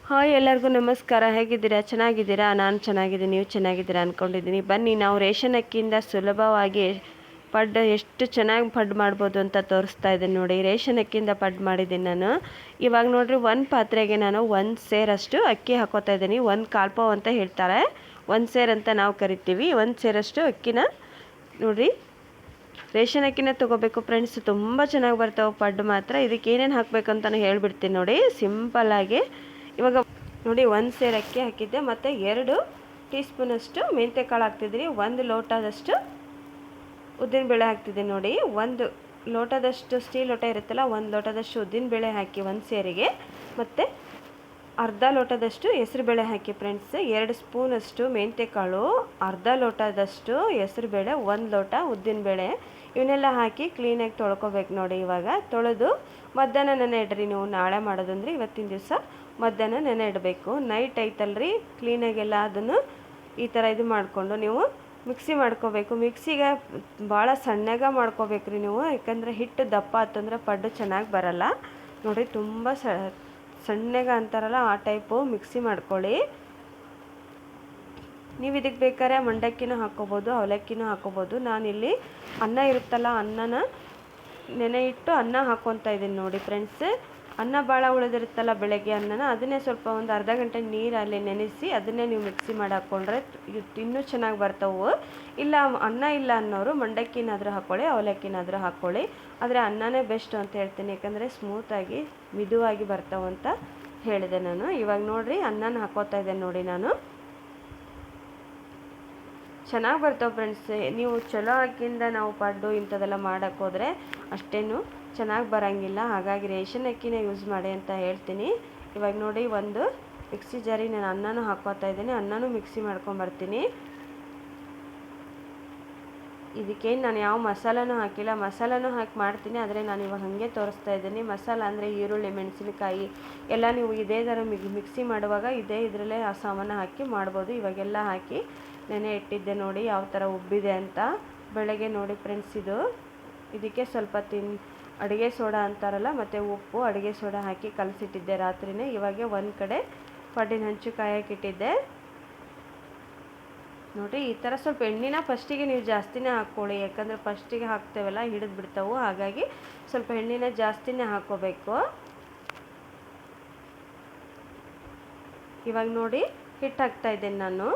Hi ಎಲ್ಲರಿಗೂ ನಮಸ್ಕಾರ. ಹೇಗಿದ್ದೀರಾ? ಚೆನ್ನಾಗಿದ್ದೀರಾ? ನಾನು ಚೆನ್ನಾಗಿದ್ದೀನಿ, ನೀವು ಚೆನ್ನಾಗಿದ್ದೀರಾ ಅಂದ್ಕೊಂಡಿದ್ದೀನಿ. ಬನ್ನಿ ನಾವು ರೇಷನ್ ಅಕ್ಕಿಯಿಂದ ಸುಲಭವಾಗಿ ಪಡ್ಡು ಎಷ್ಟು ಚೆನ್ನಾಗಿ ಪಡ್ಡು ಮಾಡ್ಬೋದು ಅಂತ ತೋರಿಸ್ತಾ ಇದ್ದೀನಿ ನೋಡಿ. ರೇಷನ್ ಅಕ್ಕಿಯಿಂದ ಪಡ್ಡು ಮಾಡಿದ್ದೀನಿ ನಾನು. ಇವಾಗ ನೋಡಿರಿ, ಒಂದು ಪಾತ್ರೆಗೆ ನಾನು 1 ಸೇರಷ್ಟು ಅಕ್ಕಿ ಹಾಕೋತಾ ಇದ್ದೀನಿ. 1 ಕಾಲು ಪಾವ್ ಅಂತ ಹೇಳ್ತಾರೆ, 1 ಸೇರು ಅಂತ ನಾವು ಕರಿತೀವಿ. 1 ಸೇರಷ್ಟು ಅಕ್ಕಿನ ನೋಡಿರಿ, ರೇಷನ್ ಅಕ್ಕಿನ ತೊಗೋಬೇಕು ಫ್ರೆಂಡ್ಸ್. ತುಂಬ ಚೆನ್ನಾಗಿ ಬರ್ತಾವೆ ಪಡ್ಡು ಮಾತ್ರ. ಇದಕ್ಕೆ ಏನೇನು ಹಾಕಬೇಕು ಅಂತ ನಾನು ಹೇಳ್ಬಿಡ್ತೀನಿ ನೋಡಿ, ಸಿಂಪಲ್ಲಾಗಿ. ಇವಾಗ ನೋಡಿ, 1 ಸೇರು ಅಕ್ಕಿ ಹಾಕಿದ್ದೆ, ಮತ್ತು 2 ಟೀ ಸ್ಪೂನಷ್ಟು ಮೆಂತ್ಯ ಕಾಳು ಹಾಕ್ತಿದ್ದೀನಿ. 1 ಲೋಟದಷ್ಟು ಉದ್ದಿನಬೇಳೆ ಹಾಕ್ತಿದ್ದೀನಿ ನೋಡಿ. 1 ಲೋಟದಷ್ಟು ಸ್ಟೀಲ್ ಲೋಟ ಇರುತ್ತಲ್ಲ, 1 ಲೋಟದಷ್ಟು ಉದ್ದಿನಬೇಳೆ ಹಾಕಿ 1 ಸೇರಿಗೆ, ಮತ್ತು ಅರ್ಧ ಲೋಟದಷ್ಟು ಹೆಸರುಬೇಳೆ ಹಾಕಿ ಫ್ರೆಂಡ್ಸ್. 2 ಸ್ಪೂನಷ್ಟು ಮೆಂತ್ಯ ಕಾಳು, ಅರ್ಧ ಲೋಟದಷ್ಟು ಹೆಸರುಬೇಳೆ, 1 ಲೋಟ ಉದ್ದಿನಬೇಳೆ, ಇವನ್ನೆಲ್ಲ ಹಾಕಿ ಕ್ಲೀನಾಗಿ ತೊಳ್ಕೊಬೇಕು ನೋಡಿ. ಇವಾಗ ತೊಳೆದು ಮಧ್ಯಾಹ್ನ ನೆನೆ ಇಡ್ರಿ. ನೀವು ನಾಳೆ ಮಾಡೋದಂದ್ರೆ ಇವತ್ತಿನ ದಿವಸ ಮಧ್ಯಾಹ್ನ ನೆನೆ ಇಡಬೇಕು. ನೈಟ್ ಐತಲ್ರಿ, ಕ್ಲೀನಾಗೆಲ್ಲ ಅದನ್ನು ಈ ಥರ ಇದು ಮಾಡಿಕೊಂಡು ನೀವು ಮಿಕ್ಸಿ ಮಾಡ್ಕೋಬೇಕು. ಮಿಕ್ಸಿಗೆ ಭಾಳ ಸಣ್ಣಗೆ ಮಾಡ್ಕೋಬೇಕ್ರಿ ನೀವು, ಯಾಕಂದರೆ ಹಿಟ್ಟು ದಪ್ಪ ಆತಂದ್ರೆ ಪಡ್ಡು ಚೆನ್ನಾಗಿ ಬರಲ್ಲ ನೋಡಿರಿ. ತುಂಬ ಸಣ್ಣಗೆ ಅಂತಾರಲ್ಲ ಆ ಟೈಪು ಮಿಕ್ಸಿ ಮಾಡ್ಕೊಳ್ಳಿ. ನೀವು ಇದಕ್ಕೆ ಬೇಕಾದ್ರೆ ಮಂಡಕ್ಕಿನೂ ಹಾಕ್ಕೋಬೋದು, ಅವಲಕ್ಕಿನೂ ಹಾಕ್ಕೋಬೋದು. ನಾನಿಲ್ಲಿ ಅನ್ನ ಇರುತ್ತಲ್ಲ, ಅನ್ನನ ನೆನೆ ಇಟ್ಟು ಅನ್ನ ಹಾಕ್ಕೊತಾ ಇದ್ದೀನಿ ನೋಡಿ ಫ್ರೆಂಡ್ಸ್. ಅನ್ನ ಭಾಳ ಉಳಿದಿರುತ್ತಲ್ಲ ಬೆಳಗ್ಗೆ ಅನ್ನನ, ಅದನ್ನೇ ಸ್ವಲ್ಪ ಒಂದು ಅರ್ಧ ಗಂಟೆ ನೀರಲ್ಲಿ ನೆನೆಸಿ ಅದನ್ನೇ ನೀವು ಮಿಕ್ಸಿ ಮಾಡಿ ಹಾಕ್ಕೊಂಡ್ರೆ ಇನ್ನೂ ಚೆನ್ನಾಗಿ ಬರ್ತವೆ. ಇಲ್ಲ ಅನ್ನ ಇಲ್ಲ ಅನ್ನೋರು ಮಂಡಕ್ಕಿನಾದರೂ ಹಾಕ್ಕೊಳ್ಳಿ, ಅವಲಕ್ಕಿನಾದರೂ ಹಾಕ್ಕೊಳ್ಳಿ. ಆದರೆ ಅನ್ನನೇ ಬೆಸ್ಟ್ ಅಂತ ಹೇಳ್ತೀನಿ, ಯಾಕಂದರೆ ಸ್ಮೂತಾಗಿ ಮಿದುವಾಗಿ ಬರ್ತಾವಂತ ಹೇಳಿದೆ ನಾನು. ಇವಾಗ ನೋಡಿರಿ, ಅನ್ನನ ಹಾಕ್ಕೋತಾ ಇದ್ದೇನೆ ನೋಡಿ ನಾನು. ಚೆನ್ನಾಗಿ ಬರ್ತಾವೆ ಫ್ರೆಂಡ್ಸ್. ನೀವು ಚಲೋ ಅಕ್ಕಿಯಿಂದ ನಾವು ಪಡ್ಡು ಇಂಥದ್ದೆಲ್ಲ ಮಾಡೋಕ್ಕೆ ಹೋದರೆ ಅಷ್ಟೇನು ಚೆನ್ನಾಗಿ ಬರೋಂಗಿಲ್ಲ. ಹಾಗಾಗಿ ರೇಷನ್ ಅಕ್ಕಿನೇ ಯೂಸ್ ಮಾಡಿ ಅಂತ ಹೇಳ್ತೀನಿ. ಇವಾಗ ನೋಡಿ, ಒಂದು ಮಿಕ್ಸಿ ಜಾರಿಗೆ ನಾನು ಅನ್ನನೂ ಹಾಕ್ಕೋತಾ ಇದ್ದೀನಿ, ಅನ್ನನೂ ಮಿಕ್ಸಿ ಮಾಡ್ಕೊಂಬರ್ತೀನಿ. ಇದಕ್ಕೇನು ನಾನು ಯಾವ ಮಸಾಲನೂ ಹಾಕಿಲ್ಲ, ಮಸಾಲನೂ ಹಾಕಿ ಮಾಡ್ತೀನಿ, ಆದರೆ ನಾನು ಇವಾಗ ಹಾಗೆ ತೋರಿಸ್ತಾ ಇದ್ದೀನಿ. ಮಸಾಲ ಅಂದರೆ ಈರುಳ್ಳಿ, ಮೆಣಸಿನಕಾಯಿ ಎಲ್ಲ ನೀವು ಇದೇ ಥರ ಮಿಕ್ಸಿ ಮಾಡುವಾಗ ಇದೇ ಇದರಲ್ಲೇ ಆ ಸಾಮಾನು ಹಾಕಿ ಮಾಡ್ಬೋದು. ಇವಾಗೆಲ್ಲ ಹಾಕಿ ನೆನೆ ಇಟ್ಟಿದ್ದೆ ನೋಡಿ ಯಾವ ಥರ ಉಬ್ಬಿದೆ ಅಂತ. ಬೆಳಗ್ಗೆ ನೋಡಿ ಫ್ರೆಂಡ್ಸ್, ಇದಕ್ಕೆ ಸ್ವಲ್ಪ ಅಡುಗೆ ಸೋಡಾ ಅಂತಾರಲ್ಲ, ಮತ್ತು ಉಪ್ಪು, ಅಡುಗೆ ಸೋಡಾ ಹಾಕಿ ಕಲಸಿಟ್ಟಿದ್ದೆ ರಾತ್ರಿನೇ. ಇವಾಗ ಒಂದು ಕಡೆ ಪಡ್ಡಿನ ಹಂಚು ಕಾಯಕ್ಕಿಟ್ಟಿದ್ದೆ ನೋಡಿ. ಈ ಥರ ಸ್ವಲ್ಪ ಎಣ್ಣೆನ ಫಸ್ಟಿಗೆ ನೀವು ಜಾಸ್ತಿನೇ ಹಾಕ್ಕೊಳ್ಳಿ, ಯಾಕಂದರೆ ಫಸ್ಟಿಗೆ ಹಾಕ್ತೇವಲ್ಲ ಹಿಡಿದು ಬಿಡ್ತಾವೆ. ಹಾಗಾಗಿ ಸ್ವಲ್ಪ ಎಣ್ಣೆನ ಜಾಸ್ತಿನೇ ಹಾಕ್ಕೋಬೇಕು. ಇವಾಗ ನೋಡಿ, ಹಿಟ್ಟು ಹಾಕ್ತಾ ಇದ್ದೇನೆ ನಾನು.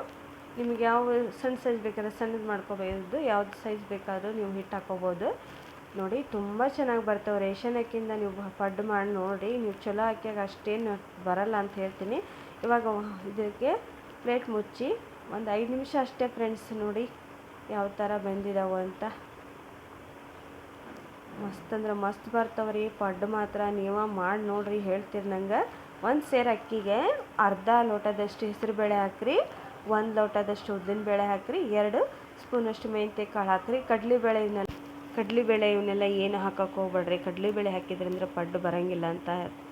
ನಿಮಗೆ ಯಾವ ಸಣ್ಣ ಸೈಜ್ ಬೇಕಾದ್ರೆ ಸಣ್ಣದು ಮಾಡ್ಕೋಬೋದು, ಯಾವ್ದು ಸೈಜ್ ಬೇಕಾದರೂ ನೀವು ಹಿಟ್ಟು ಹಾಕ್ಕೋಬೋದು ನೋಡಿ. ತುಂಬ ಚೆನ್ನಾಗಿ ಬರ್ತವೆ ರೇಷನ್ ಅಕ್ಕಿಯಿಂದ ನೀವು ಪಡ್ಡು ಮಾಡಿ ನೋಡಿ. ನೀವು ಚಲೋ ಅಕ್ಕಿಯಾಗ ಅಷ್ಟೇನು ಬರಲ್ಲ ಅಂತ ಹೇಳ್ತೀನಿ. ಇವಾಗ ಇದಕ್ಕೆ ಪ್ಲೇಟ್ ಮುಚ್ಚಿ ಒಂದು 5 ನಿಮಿಷ ಅಷ್ಟೇ ಫ್ರೆಂಡ್ಸ್. ನೋಡಿ ಯಾವ ಥರ ಬೆಂದಿದ್ದಾವೆ ಅಂತ. ಮಸ್ತ್ ಅಂದ್ರೆ ಮಸ್ತ್ ಬರ್ತಾವ್ರಿ ಪಡ್ಡು ಮಾತ್ರ. ನೀವು ಮಾಡಿ ನೋಡ್ರಿ, ಹೇಳ್ತೀರಿ ನಂಗೆ. 1 ಸೇರು ಅಕ್ಕಿಗೆ ಅರ್ಧ ಲೋಟದಷ್ಟು ಹೆಸರುಬೇಳೆ ಹಾಕ್ರಿ, 1 ಲೋಟದಷ್ಟು ಉದ್ದಿನಬೇಳೆ ಹಾಕ್ರಿ, 2 ಸ್ಪೂನಷ್ಟು ಮೆಂತ್ಯ ಕಾಳು ಹಾಕ್ರಿ. ಕಡಲೆಬೇಳೆ ಇವನ್ನೆಲ್ಲ ಏನು ಹಾಕೋಕೆ ಹೋಗ್ಬೇಡ್ರಿ. ಕಡಲೆಬೇಳೆ ಹಾಕಿದ್ರಂದ್ರೆ ಪಡ್ಡು ಬರೋಂಗಿಲ್ಲ ಅಂತ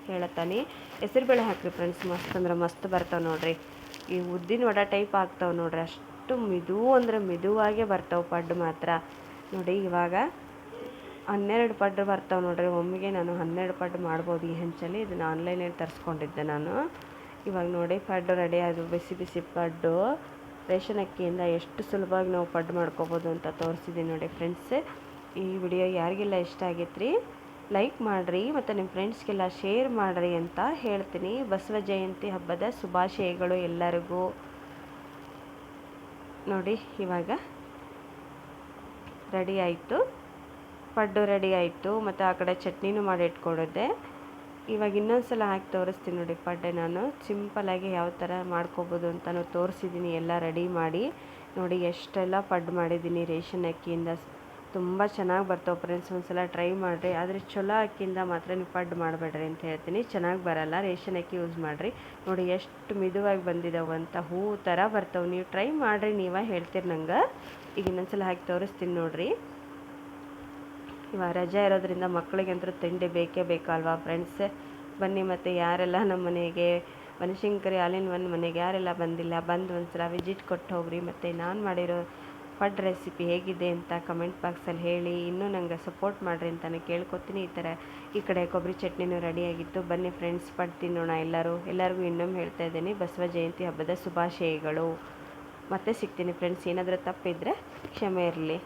ಹೇಳತ್ತಾನೆ. ಹೆಸರುಬೇಳೆ ಹಾಕ್ರಿ ಫ್ರೆಂಡ್ಸ್, ಮಸ್ತ್ ಅಂದ್ರೆ ಮಸ್ತ್ ಬರ್ತಾವೆ ನೋಡಿರಿ. ಈ ಉದ್ದಿನ ವಡೆ ಟೈಪ್ ಆಗ್ತಾವೆ ನೋಡಿರಿ, ಅಷ್ಟು ಮಿದುವಾಗೇ ಬರ್ತಾವೆ ಪಡ್ಡು ಮಾತ್ರ ನೋಡಿ. ಇವಾಗ 12 ಪಡ್ಡು ಬರ್ತಾವೆ ನೋಡಿರಿ ಒಮ್ಮೆಗೆ. ನಾನು 12 ಪಡ್ಡು ಮಾಡ್ಬೋದು ಈ ಹಂಚಲ್ಲಿ. ಇದನ್ನು ಆನ್ಲೈನಲ್ಲಿ ತರಿಸ್ಕೊಂಡಿದ್ದೆ ನಾನು. ಇವಾಗ ನೋಡಿ, ಪಡ್ಡು ರೆಡಿ ಅದು. ಬಿಸಿ ಬಿಸಿ ಪಡ್ಡು ರೇಷನ್ ಅಕ್ಕಿಯಿಂದ ಎಷ್ಟು ಸುಲಭವಾಗಿ ನಾವು ಪಡ್ಡು ಮಾಡ್ಕೋಬೋದು ಅಂತ ತೋರಿಸಿದ್ದೀನಿ ನೋಡಿ ಫ್ರೆಂಡ್ಸ್. ಈ ವಿಡಿಯೋ ಯಾರಿಗೆಲ್ಲ ಇಷ್ಟ ಆಗೈತ್ರಿ ಲೈಕ್ ಮಾಡಿರಿ, ಮತ್ತು ನಿಮ್ಮ ಫ್ರೆಂಡ್ಸ್ಗೆಲ್ಲ ಶೇರ್ ಮಾಡಿರಿ ಅಂತ ಹೇಳ್ತೀನಿ. ಬಸವ ಜಯಂತಿ ಹಬ್ಬದ ಶುಭಾಶಯಗಳು ಎಲ್ಲರಿಗೂ ನೋಡಿ. ಇವಾಗ ರೆಡಿ ಆಯಿತು, ಪಡ್ಡು ರೆಡಿ ಆಯಿತು, ಮತ್ತು ಆ ಕಡೆ ಚಟ್ನಿನೂ ಮಾಡಿ ಇಟ್ಕೊಂಡಿದ್ದೆ. ಇವಾಗ ಇನ್ನೊಂದು ಸಲ ಹಾಕಿ ತೋರಿಸ್ತೀನಿ ನೋಡಿ ಪಡ್ಡೆ. ನಾನು ಸಿಂಪಲಾಗಿ ಯಾವ ಥರ ಮಾಡ್ಕೋಬೋದು ಅಂತಲೂ ತೋರಿಸಿದ್ದೀನಿ ಎಲ್ಲ ರೆಡಿ ಮಾಡಿ ನೋಡಿ. ಎಷ್ಟೆಲ್ಲ ಪಡ್ಡು ಮಾಡಿದ್ದೀನಿ ರೇಷನ್ ಅಕ್ಕಿಯಿಂದ. ತುಂಬ ಚೆನ್ನಾಗಿ ಬರ್ತಾವೆ ಫ್ರೆಂಡ್ಸ್, ಒಂದು ಸಲ ಟ್ರೈ ಮಾಡಿರಿ. ಆದರೆ ಚಲೋ ಅಕ್ಕಿಯಿಂದ ಮಾತ್ರ ನೀವು ಪಡ್ಡು ಮಾಡಬೇಡ್ರಿ ಅಂತ ಹೇಳ್ತೀನಿ, ಚೆನ್ನಾಗಿ ಬರಲ್ಲ. ರೇಷನ್ ಅಕ್ಕಿ ಯೂಸ್ ಮಾಡಿರಿ ನೋಡಿ. ಎಷ್ಟು ಮಿದುವಾಗಿ ಬಂದಿದ್ದಾವೆ ಅಂತ, ಹೂ ಥರ ಬರ್ತಾವೆ. ನೀವು ಟ್ರೈ ಮಾಡಿರಿ, ನೀವೇ ಹೇಳ್ತೀರಿ ನಂಗೆ. ಈಗ ಇನ್ನೊಂದು ಸಲ ಹಾಕಿ ತೋರಿಸ್ತೀನಿ ನೋಡಿರಿ. ಇವಾಗ ರಜೆ ಇರೋದ್ರಿಂದ ಮಕ್ಕಳಿಗಂತೂ ತಿಂಡಿ ಬೇಕೇ ಬೇಕಲ್ವಾ ಫ್ರೆಂಡ್ಸ್. ಬನ್ನಿ, ಮತ್ತು ಯಾರೆಲ್ಲ ನಮ್ಮ ಮನೆಗೆ ಬನಶಂಕರಿ ಆಲ್ ಇನ್ ಒನ್ ಮನೆಗೆ ಯಾರೆಲ್ಲ ಬಂದಿಲ್ಲ, ಬಂದು ಒಂದು ಸಲ ವಿಸಿಟ್ ಕೊಟ್ಟು ಹೋಗ್ರಿ. ಮತ್ತು ನಾನು ಮಾಡಿರೋ ಪಡ್ ರೆಸಿಪಿ ಹೇಗಿದೆ ಅಂತ ಕಮೆಂಟ್ ಬಾಕ್ಸಲ್ಲಿ ಹೇಳಿ. ಇನ್ನೂ ನಂಗೆ ಸಪೋರ್ಟ್ ಮಾಡಿರಿ ಅಂತಲೇ ಕೇಳ್ಕೊತೀನಿ. ಈ ಕಡೆ ಕೊಬ್ಬರಿ ಚಟ್ನಿನೂ ರೆಡಿಯಾಗಿತ್ತು. ಬನ್ನಿ ಫ್ರೆಂಡ್ಸ್, ಪಡ್ ತಿನ್ನೋಣ ಎಲ್ಲರಿಗೂ ಇನ್ನೊಮ್ಮೆ ಹೇಳ್ತಾ ಇದ್ದೀನಿ, ಬಸವ ಜಯಂತಿ ಹಬ್ಬದ ಶುಭಾಶಯಗಳು. ಮತ್ತೆ ಸಿಗ್ತೀನಿ ಫ್ರೆಂಡ್ಸ್. ಏನಾದರೂ ತಪ್ಪಿದ್ರೆ ಕ್ಷಮೆ ಇರಲಿ.